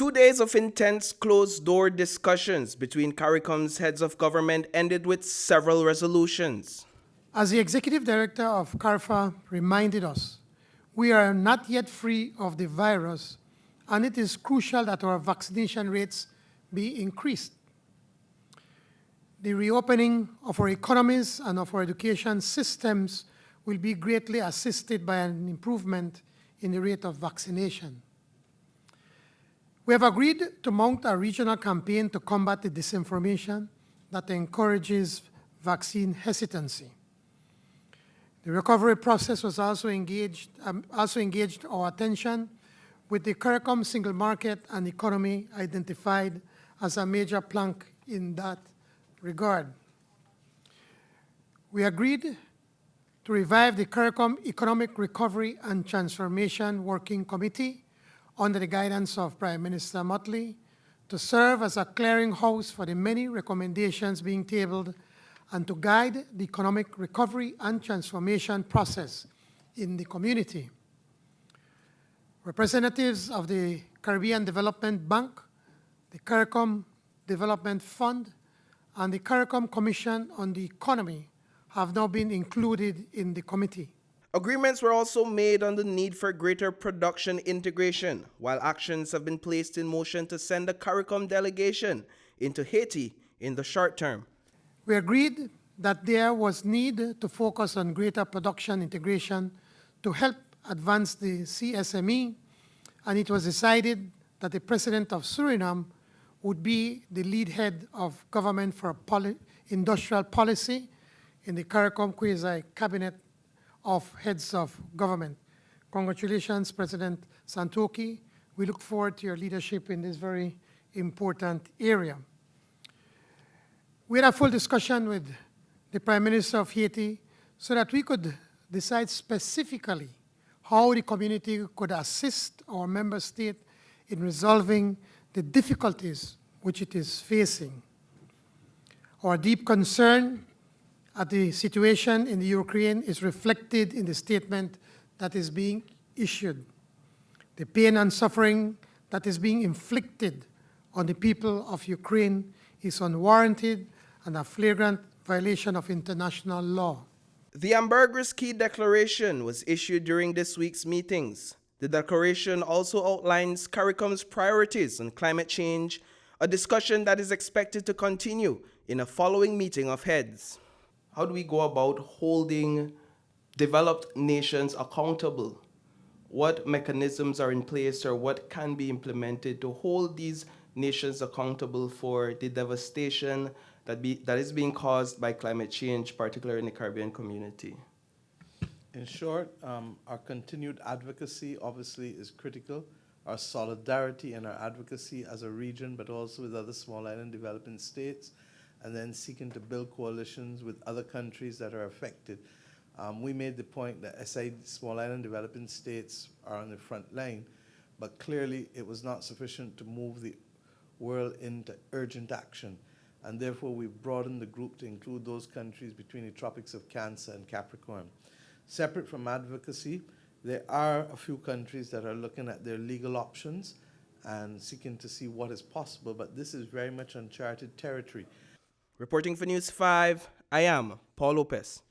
2 days of intense closed-door discussions between CARICOM's heads of government ended with several resolutions. As the Executive Director of CARFA reminded us, we are not yet free of the virus, and it is crucial that our vaccination rates be increased. The reopening of our economies and of our education systems will be greatly assisted by an improvement in the rate of vaccination. We have agreed to mount a regional campaign to combat the disinformation that encourages vaccine hesitancy. The recovery process was also engaged our attention with the CARICOM single market and economy identified as a major plank in that regard. We agreed to revive the CARICOM Economic Recovery and Transformation Working Committee under the guidance of Prime Minister Mottley to serve as a clearinghouse for the many recommendations being tabled and to guide the economic recovery and transformation process in the community. Representatives of the Caribbean Development Bank, the CARICOM Development Fund, and the CARICOM Commission on the Economy have now been included in the committee. Agreements were also made on the need for greater production integration, while actions have been placed in motion to send a CARICOM delegation into Haiti in the short term. We agreed that there was need to focus on greater production integration to help advance the CSME, and it was decided that the President of Suriname would be the lead head of government for industrial policy in the CARICOM quasi-cabinet of heads of government. Congratulations, President Santokhi. We look forward to your leadership in this very important area. We had a full discussion with the Prime Minister of Haiti so that we could decide specifically how the community could assist our member state in resolving the difficulties which it is facing. Our deep concern at the situation in the Ukraine is reflected in the statement that is being issued. The pain and suffering that is being inflicted on the people of Ukraine is unwarranted and a flagrant violation of international law. The Ambergris Key Declaration was issued during this week's meetings. The declaration also outlines CARICOM's priorities on climate change, a discussion that is expected to continue in a following meeting of heads. How do we go about holding developed nations accountable? What mechanisms are in place or what can be implemented to hold these nations accountable for the devastation that is being caused by climate change, particularly in the Caribbean community? In short, our continued advocacy obviously is critical. Our solidarity and our advocacy as a region, but also with other small island developing states, and then seeking to build coalitions with other countries that are affected. We made the point that aside small island developing states are on the front line, but clearly it was not sufficient to move the world into urgent action. And therefore we've broadened the group to include those countries between the tropics of Cancer and Capricorn. Separate from advocacy, there are a few countries that are looking at their legal options and seeking to see what is possible, but this is very much uncharted territory. Reporting for News 5, I am Paul Lopez.